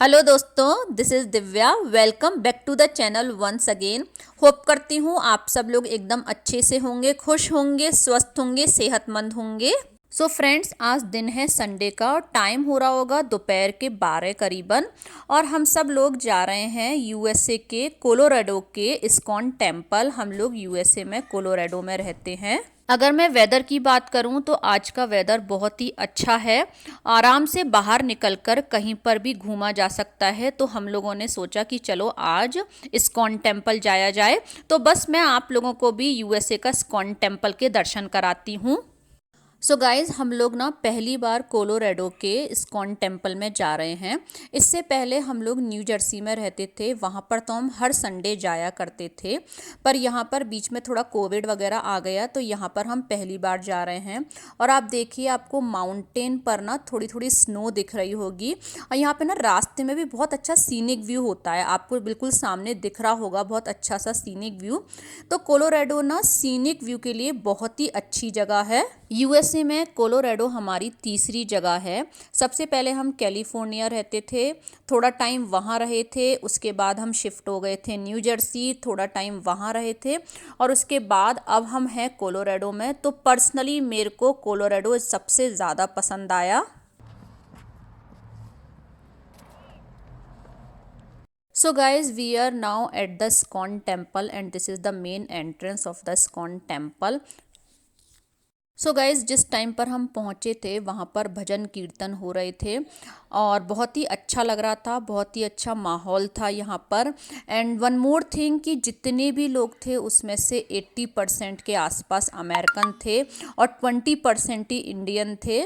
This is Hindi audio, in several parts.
हेलो दोस्तों, this is Divya. Welcome back to the channel once again. Hope करती हूँ आप सब लोग एकदम अच्छे से होंगे, खुश होंगे, स्वस्थ होंगे, सेहतमंद होंगे। सो फ्रेंड्स, आज दिन है संडे का और टाइम हो रहा होगा दोपहर के 12 करीबन। और हम सब लोग जा रहे हैं यूएसए के कोलोराडो के इस्कॉन टेम्पल। हम लोग यूएसए में कोलोराडो में रहते हैं। अगर मैं वेदर की बात करूं तो आज का वेदर बहुत ही अच्छा है। आराम से बाहर निकलकर कहीं पर भी घूमा जा सकता है। तो हम लोगों ने सोचा कि चलो आज इस्कॉन टेम्पल जाया जाए। तो बस मैं आप लोगों को भी यूएसए का इस्कॉन टेम्पल के दर्शन कराती हूँ। सो गाइज़, हम लोग ना पहली बार कोलोराडो के इस्कॉन टेम्पल में जा रहे हैं। इससे पहले हम लोग न्यू जर्सी में रहते थे, वहाँ पर तो हम हर संडे जाया करते थे। पर यहाँ पर बीच में थोड़ा कोविड वगैरह आ गया, तो यहाँ पर हम पहली बार जा रहे हैं। और आप देखिए, आपको माउंटेन पर ना थोड़ी थोड़ी स्नो दिख रही होगी। और यहाँ पे ना रास्ते में भी बहुत अच्छा सीनिक व्यू होता है, आपको बिल्कुल सामने दिख रहा होगा बहुत अच्छा सा सीनिक व्यू। तो कोलोराडो ना सीनिक व्यू के लिए बहुत ही अच्छी जगह है। यूएसए में कोलोराडो हमारी तीसरी जगह है। सबसे पहले हम कैलिफोर्निया रहते थे, थोड़ा टाइम वहाँ रहे थे। उसके बाद हम शिफ्ट हो गए थे न्यू जर्सी, थोड़ा टाइम वहाँ रहे थे। और उसके बाद अब हम हैं कोलोराडो में। तो पर्सनली मेरे को कोलोराडो सबसे ज़्यादा पसंद आया। So guys, we are now at the ISKCON temple and this is the main entrance of the ISKCON temple. So guys, जिस टाइम पर हम पहुँचे थे वहाँ पर भजन कीर्तन हो रहे थे और बहुत ही अच्छा लग रहा था, बहुत ही अच्छा माहौल था यहाँ पर। एंड वन मोर थिंग कि जितने भी लोग थे उसमें से 80% के आसपास अमेरिकन थे और 20% ही इंडियन थे।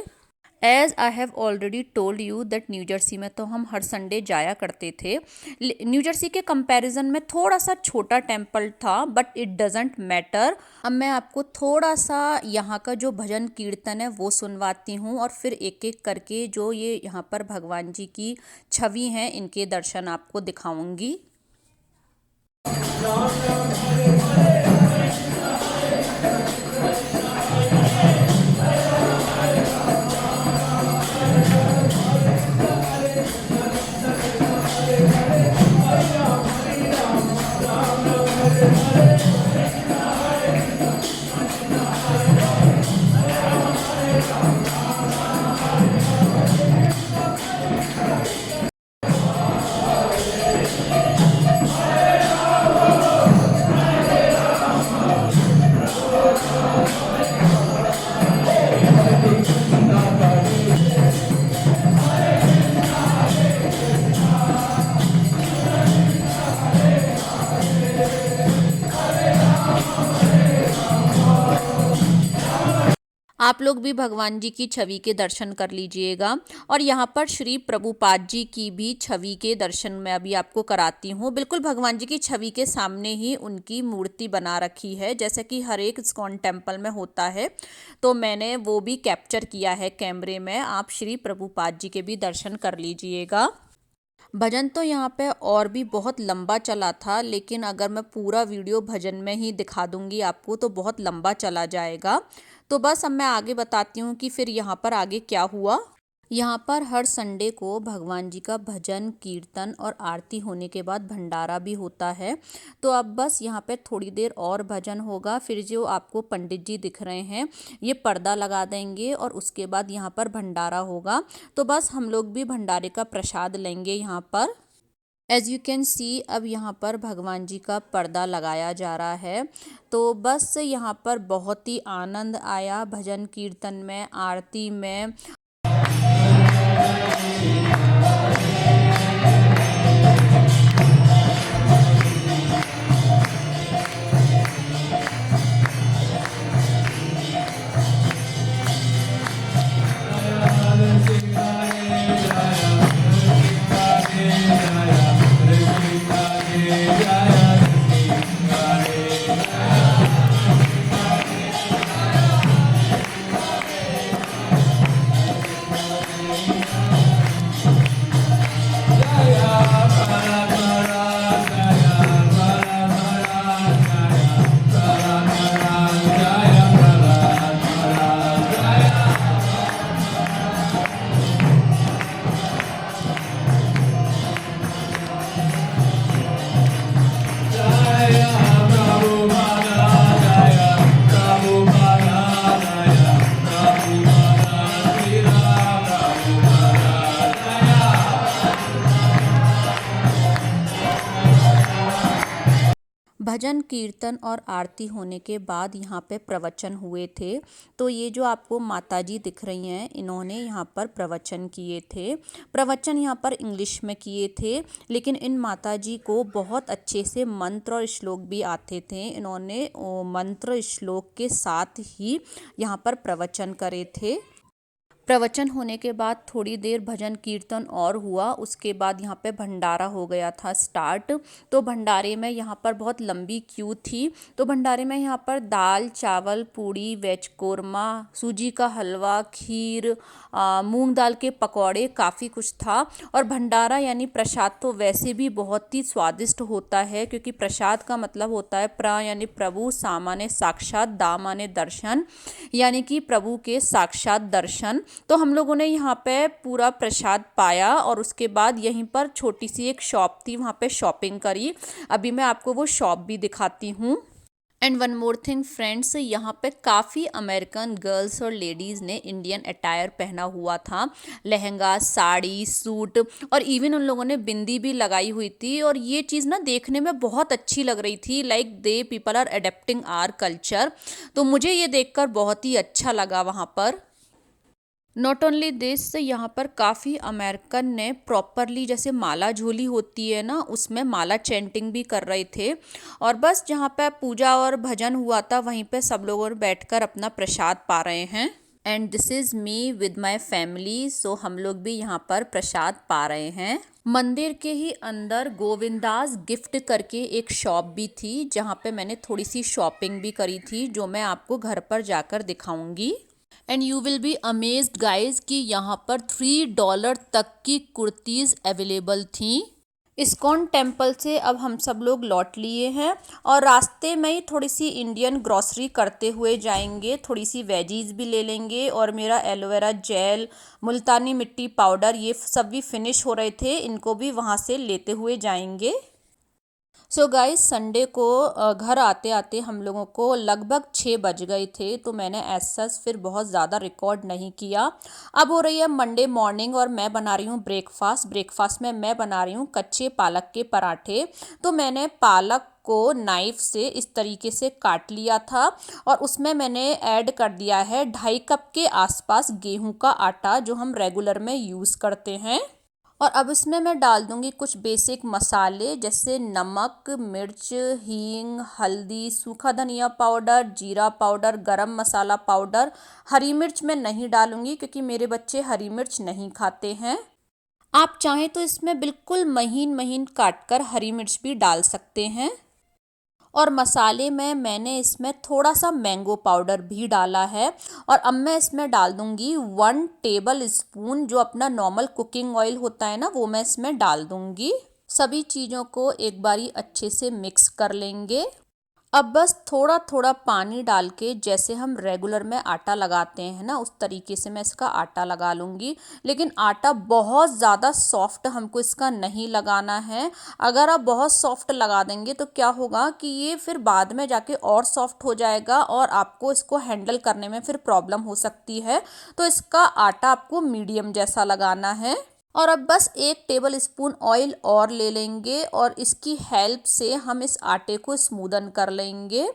As I have already told you that new Jersey में तो हम हर संडे जाया करते थे। न्यू जर्सी के कंपैरिजन में थोड़ा सा छोटा टेम्पल था, बट इट डजेंट मैटर। अब मैं आपको थोड़ा सा यहाँ का जो भजन कीर्तन है वो सुनवाती हूँ और फिर एक एक करके जो ये यहाँ पर भगवान जी की छवि हैं इनके दर्शन आपको दिखाऊंगी। आप लोग भी भगवान जी की छवि के दर्शन कर लीजिएगा। और यहाँ पर श्री प्रभुपाद जी की भी छवि के दर्शन मैं अभी आपको कराती हूँ। बिल्कुल भगवान जी की छवि के सामने ही उनकी मूर्ति बना रखी है, जैसे कि हर एक इस्कॉन टेम्पल में होता है। तो मैंने वो भी कैप्चर किया है कैमरे में। आप श्री प्रभुपाद जी के भी दर्शन कर लीजिएगा। भजन तो यहाँ पे और भी बहुत लंबा चला था, लेकिन अगर मैं पूरा वीडियो भजन में ही दिखा दूँगी आपको तो बहुत लंबा चला जाएगा। तो बस अब मैं आगे बताती हूँ कि फिर यहाँ पर आगे क्या हुआ। यहाँ पर हर संडे को भगवान जी का भजन कीर्तन और आरती होने के बाद भंडारा भी होता है। तो अब बस यहाँ पे थोड़ी देर और भजन होगा, फिर जो आपको पंडित जी दिख रहे हैं ये पर्दा लगा देंगे और उसके बाद यहाँ पर भंडारा होगा। तो बस हम लोग भी भंडारे का प्रसाद लेंगे यहाँ पर। एज़ यू कैन सी, अब यहाँ पर भगवान जी का पर्दा लगाया जा रहा है। तो बस यहाँ पर बहुत ही आनंद आया भजन कीर्तन में, आरती में। भजन कीर्तन और आरती होने के बाद यहाँ पे प्रवचन हुए थे। तो ये जो आपको माताजी दिख रही हैं, इन्होंने यहाँ पर प्रवचन किए थे। प्रवचन यहाँ पर इंग्लिश में किए थे, लेकिन इन माताजी को बहुत अच्छे से मंत्र और श्लोक भी आते थे। इन्होंने मंत्र श्लोक के साथ ही यहाँ पर प्रवचन करे थे। प्रवचन होने के बाद थोड़ी देर भजन कीर्तन और हुआ, उसके बाद यहाँ पे भंडारा हो गया था स्टार्ट। तो भंडारे में यहाँ पर बहुत लंबी क्यू थी। तो भंडारे में यहाँ पर दाल चावल पूड़ी वेज कोरमा सूजी का हलवा खीर मूंग दाल के पकौड़े काफ़ी कुछ था। और भंडारा यानी प्रसाद तो वैसे भी बहुत ही स्वादिष्ट होता है, क्योंकि प्रसाद का मतलब होता है प्र यानी प्रभु, सा माने साक्षात, दा माने दर्शन, यानी कि प्रभु के साक्षात दर्शन। तो हम लोगों ने यहाँ पे पूरा प्रसाद पाया और उसके बाद यहीं पर छोटी सी एक शॉप थी, वहाँ पे शॉपिंग करी। अभी मैं आपको वो शॉप भी दिखाती हूँ। And one more thing friends, यहाँ पे काफ़ी अमेरिकन गर्ल्स और लेडीज़ ने इंडियन अटायर पहना हुआ था, लहंगा साड़ी सूट, और इवन उन लोगों ने बिंदी भी लगाई हुई थी। और ये चीज़ ना देखने में बहुत अच्छी लग रही थी, like they people are adapting our culture. तो मुझे ये देखकर बहुत ही अच्छा लगा वहाँ पर। नॉट ओनली दिस, यहाँ पर काफ़ी अमेरिकन ने प्रॉपरली जैसे माला झोली होती है ना, उसमें माला चैंटिंग भी कर रहे थे। और बस जहाँ पे पूजा और भजन हुआ था वहीं पे सब लोग बैठकर अपना प्रसाद पा रहे हैं। And this is me with my family, so हम लोग भी यहाँ पर प्रसाद पा रहे हैं। मंदिर के ही अंदर गोविंदास गिफ्ट करके एक शॉप भी थी, जहाँ पे मैंने थोड़ी सी शॉपिंग भी करी थी, जो मैं आपको घर पर जाकर दिखाऊंगी। And you will be amazed guys कि यहाँ पर $3 तक की कुर्तीज़ अवेलेबल थी। इस्कॉन टेम्पल से अब हम सब लोग लौट लिए हैं और रास्ते में ही थोड़ी सी इंडियन ग्रॉसरी करते हुए जाएंगे, थोड़ी सी वेजीज भी ले लेंगे। और मेरा एलोवेरा जेल, मुल्तानी मिट्टी पाउडर, ये सब भी फिनिश हो रहे थे, इनको भी वहाँ से लेते हुए जाएंगे। सो गाइस, संडे को घर आते आते हम लोगों को लगभग 6 बज गए थे, तो मैंने ऐसा फिर बहुत ज़्यादा रिकॉर्ड नहीं किया। अब हो रही है मंडे मॉर्निंग और मैं बना रही हूँ ब्रेकफास्ट में मैं बना रही हूँ कच्चे पालक के पराठे। तो मैंने पालक को नाइफ से इस तरीके से काट लिया था और उसमें मैंने ऐड कर दिया है 2.5 कप के आसपास गेहूं का आटा, जो हम रेगुलर में यूज़ करते हैं। और अब इसमें मैं डाल दूंगी कुछ बेसिक मसाले, जैसे नमक, मिर्च, हींग, हल्दी, सूखा धनिया पाउडर, जीरा पाउडर, गरम मसाला पाउडर। हरी मिर्च मैं नहीं डालूंगी क्योंकि मेरे बच्चे हरी मिर्च नहीं खाते हैं। आप चाहें तो इसमें बिल्कुल महीन महीन काटकर हरी मिर्च भी डाल सकते हैं। और मसाले में मैंने इसमें थोड़ा सा मैंगो पाउडर भी डाला है। और अब मैं इसमें डाल दूंगी 1 टेबल स्पून जो अपना नॉर्मल कुकिंग ऑयल होता है ना, वो मैं इसमें डाल दूंगी। सभी चीज़ों को एक बारी अच्छे से मिक्स कर लेंगे। अब बस थोड़ा थोड़ा पानी डाल के, जैसे हम रेगुलर में आटा लगाते हैं ना, उस तरीके से मैं इसका आटा लगा लूँगी। लेकिन आटा बहुत ज़्यादा सॉफ्ट हमको इसका नहीं लगाना है। अगर आप बहुत सॉफ्ट लगा देंगे तो क्या होगा कि ये फिर बाद में जाके और सॉफ्ट हो जाएगा और आपको इसको हैंडल करने में फिर प्रॉब्लम हो सकती है। तो इसका आटा आपको मीडियम जैसा लगाना है। और अब बस 1 टेबल स्पून ऑयल और ले लेंगे और इसकी हेल्प से हम इस आटे को स्मूदन कर लेंगे।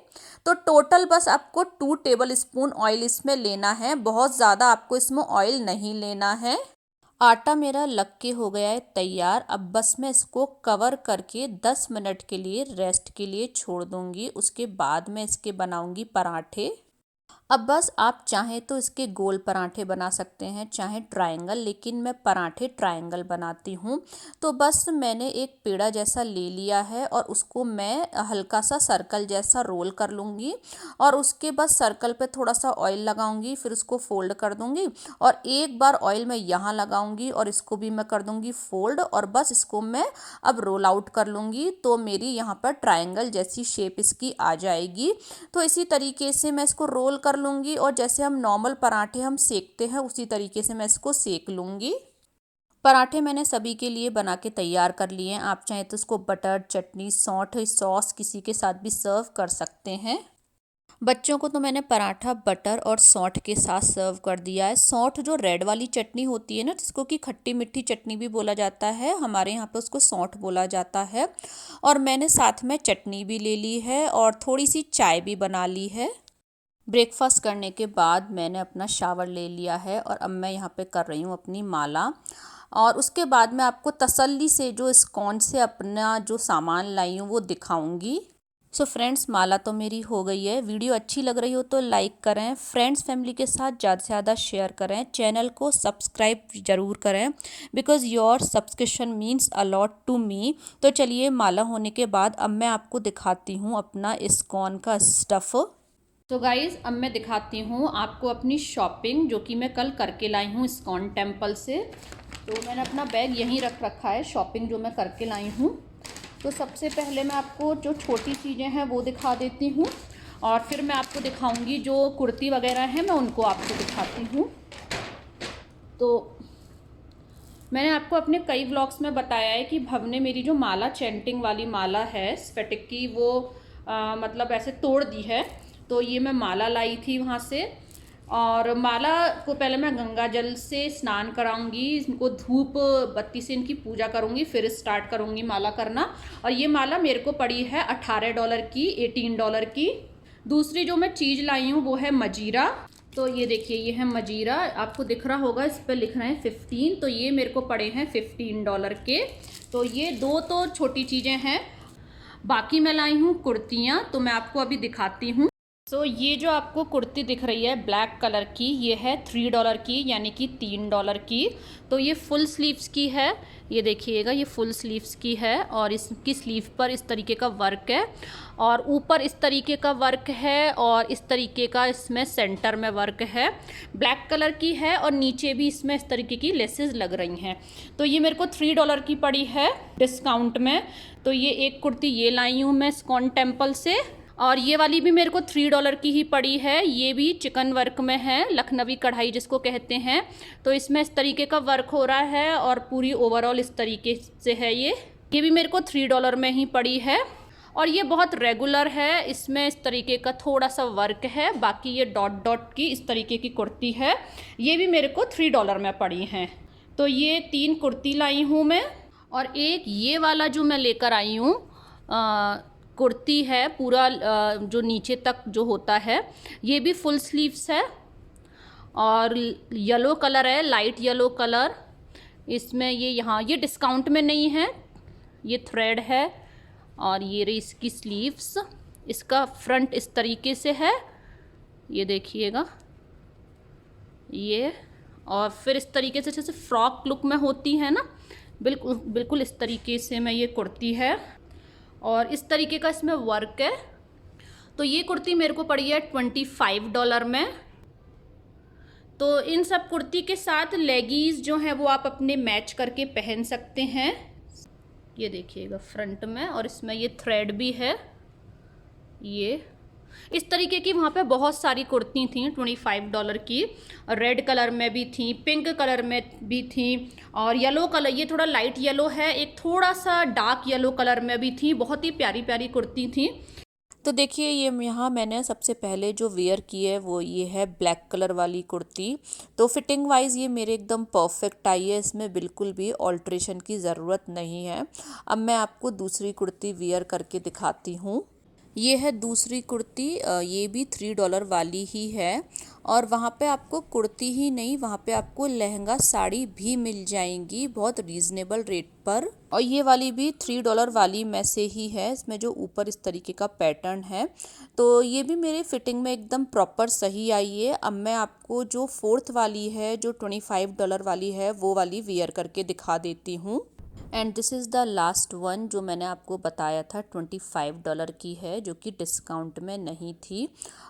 तो टोटल बस आपको 2 टेबल स्पून ऑयल इसमें लेना है, बहुत ज़्यादा आपको इसमें ऑयल नहीं लेना है। आटा मेरा लग के हो गया है तैयार। अब बस मैं इसको कवर करके 10 मिनट के लिए रेस्ट के लिए छोड़ दूंगी। उसके बाद मैं इसके बनाऊंगी पराठे। अब बस आप चाहें तो इसके गोल पराठे बना सकते हैं, चाहे ट्रायंगल, लेकिन मैं पराठे ट्रायंगल बनाती हूँ। तो बस मैंने एक पेड़ा जैसा ले लिया है और उसको मैं हल्का सा सर्कल जैसा रोल कर लूँगी और उसके बस सर्कल पे थोड़ा सा ऑयल लगाऊंगी, फिर उसको फोल्ड कर दूँगी और एक बार ऑयल मैं यहाँ लगाऊंगी और इसको भी मैं कर दूँगी फोल्ड और बस इसको मैं अब रोल आउट कर लूँगी। तो मेरी यहाँ पर ट्रायंगल जैसी शेप इसकी आ जाएगी। तो इसी तरीके से मैं इसको रोल कर लूँगी और जैसे हम नॉर्मल पराठे हम सेकते हैं उसी तरीके से मैं इसको सेक लूँगी। पराठे मैंने सभी के लिए बना के तैयार कर लिए हैं। आप चाहें तो इसको बटर, चटनी, सौंठ, सॉस किसी के साथ भी सर्व कर सकते हैं। बच्चों को तो मैंने पराठा बटर और सौंठ के साथ सर्व कर दिया है। सौंठ जो रेड वाली चटनी होती है ना, जिसको कि खट्टी मीठी चटनी भी बोला जाता है, हमारे यहाँ पे उसको सौंठ बोला जाता है। और मैंने साथ में चटनी भी ले ली है और थोड़ी सी चाय भी बना ली है। ब्रेकफास्ट करने के बाद मैंने अपना शावर ले लिया है और अब मैं यहाँ पे कर रही हूँ अपनी माला। और उसके बाद मैं आपको तसल्ली से जो इस्कॉन से अपना जो सामान लाई हूँ वो दिखाऊंगी। सो फ्रेंड्स, माला तो मेरी हो गई है। वीडियो अच्छी लग रही हो तो लाइक करें, फ्रेंड्स फैमिली के साथ ज़्यादा से ज़्यादा शेयर करें, चैनल को सब्सक्राइब ज़रूर करें because your subscription means a lot to me. तो चलिए, माला होने के बाद अब मैं आपको दिखाती हूँ अपना इस्कॉन का स्टफ़। तो गाइज़, अब मैं दिखाती हूँ आपको अपनी शॉपिंग जो कि मैं कल करके लाई हूँ इस्कॉन टेम्पल से। तो मैंने अपना बैग यहीं रख रखा है, शॉपिंग जो मैं करके लाई हूँ। तो सबसे पहले मैं आपको जो छोटी चीज़ें हैं वो दिखा देती हूँ और फिर मैं आपको दिखाऊंगी जो कुर्ती वगैरह हैं, मैं उनको आपको दिखाती हूँ। तो मैंने आपको अपने कई व्लॉग्स में बताया है कि भव ने मेरी जो माला चैंटिंग वाली माला है स्फटिक की, वो मतलब ऐसे तोड़ दी है। तो ये मैं माला लाई थी वहाँ से, और माला को पहले मैं गंगा जल से स्नान कराऊंगी, इनको धूप बत्ती से इनकी पूजा करूंगी, फिर स्टार्ट करूंगी माला करना। और ये माला मेरे को पड़ी है $18 की, $18 की। दूसरी जो मैं चीज़ लाई हूँ वो है मजीरा। तो ये देखिए, ये है मजीरा, आपको दिख रहा होगा, इस पर लिख रहे हैं 15। तो ये मेरे को पड़े हैं $15 के। तो ये दो तो छोटी चीज़ें हैं। बाकी मैं लाई हूँ कुर्तियाँ, तो मैं आपको अभी दिखाती हूँ। तो ये जो आपको कुर्ती दिख रही है ब्लैक कलर की, ये है $3 की, यानी कि $3 की। तो ये फुल स्लीव्स की है, ये देखिएगा, ये फुल स्लीव्स की है और इसकी स्लीव पर इस तरीके का वर्क है और ऊपर इस तरीके का वर्क है और इस तरीके का इसमें सेंटर में वर्क है। ब्लैक कलर की है और नीचे भी इसमें इस तरीके की लेसेस लग रही हैं। तो ये मेरे को $3 की पड़ी है डिस्काउंट में। तो ये एक कुर्ती ये लाई हूँ मैं इस्कॉन टेम्पल से, और ये वाली भी मेरे को $3 की ही पड़ी है। ये भी चिकन वर्क में है, लखनवी कढ़ाई जिसको कहते हैं। तो इसमें इस तरीके का वर्क हो रहा है और पूरी ओवरऑल इस तरीके से है। ये भी मेरे को $3 में ही पड़ी है और ये बहुत रेगुलर है। इसमें इस तरीके का थोड़ा सा वर्क है, बाकी ये डॉट डॉट की इस तरीके की कुर्ती है। ये भी मेरे को $3 में पड़ी हैं। तो ये 3 कुर्ती लाई हूँ मैं, और एक ये वाला जो मैं लेकर आई हूँ कुर्ती है, पूरा जो नीचे तक जो होता है, ये भी फुल स्लीव्स है और येलो कलर है, लाइट येलो कलर। इसमें ये यहाँ ये डिस्काउंट में नहीं है, ये थ्रेड है और ये रही इसकी स्लीव्स। इसका फ्रंट इस तरीके से है, ये देखिएगा ये। और फिर इस तरीके से जैसे फ्रॉक लुक में होती है ना, बिल्कुल बिल्कुल इस तरीके से में ये कुर्ती है और इस तरीके का इसमें वर्क है। तो ये कुर्ती मेरे को पड़ी है $25 में। तो इन सब कुर्ती के साथ लेगीज जो है वो आप अपने मैच करके पहन सकते हैं। ये देखिएगा फ्रंट में, और इसमें ये थ्रेड भी है। ये इस तरीके की वहाँ पे बहुत सारी कुर्ती थी $25 की, रेड कलर में भी थी, पिंक कलर में भी थी और येलो कलर, ये थोड़ा लाइट येलो है, एक थोड़ा सा डार्क येलो कलर में भी थी। बहुत ही प्यारी प्यारी कुर्ती थी। तो देखिए, ये यहाँ मैंने सबसे पहले जो वेयर की है वो ये है ब्लैक कलर वाली कुर्ती। तो फिटिंग वाइज ये मेरे एकदम परफेक्ट आई है, इसमें बिल्कुल भी ऑल्ट्रेशन की ज़रूरत नहीं है। अब मैं आपको दूसरी कुर्ती वेयर करके दिखाती हूँ। ये है दूसरी कुर्ती, ये भी $3 वाली ही है और वहाँ पे आपको कुर्ती ही नहीं, वहाँ पे आपको लहंगा साड़ी भी मिल जाएंगी बहुत रीज़नेबल रेट पर। और ये वाली भी $3 वाली में से ही है, इसमें जो ऊपर इस तरीके का पैटर्न है। तो ये भी मेरे फिटिंग में एकदम प्रॉपर सही आई है। अब मैं आपको जो फोर्थ वाली है, जो $25 वाली है, वो वाली वेयर करके दिखा देती हूँ। And this is the last one जो मैंने आपको बताया था, $25 की है, जो कि डिस्काउंट में नहीं थी।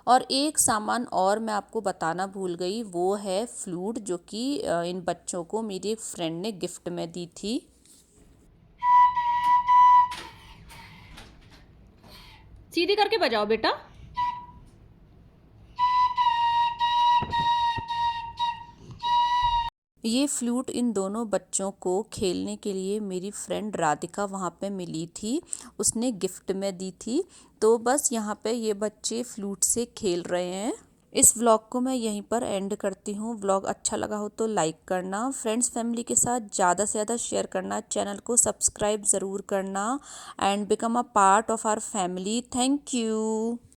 और एक सामान और मैं आपको बताना भूल गई, वो है फ्लूट, जो कि इन बच्चों को मेरी एक फ्रेंड ने गिफ्ट में दी थी। सीधी करके बजाओ बेटा। ये फ्लूट इन दोनों बच्चों को खेलने के लिए मेरी फ्रेंड राधिका वहाँ पे मिली थी, उसने गिफ्ट में दी थी। तो बस यहाँ पे ये बच्चे फ्लूट से खेल रहे हैं। इस व्लॉग को मैं यहीं पर एंड करती हूँ। व्लॉग अच्छा लगा हो तो लाइक करना, फ्रेंड्स फैमिली के साथ ज़्यादा से ज़्यादा शेयर करना, चैनल को सब्सक्राइब ज़रूर करना and become a part of our family. Thank you.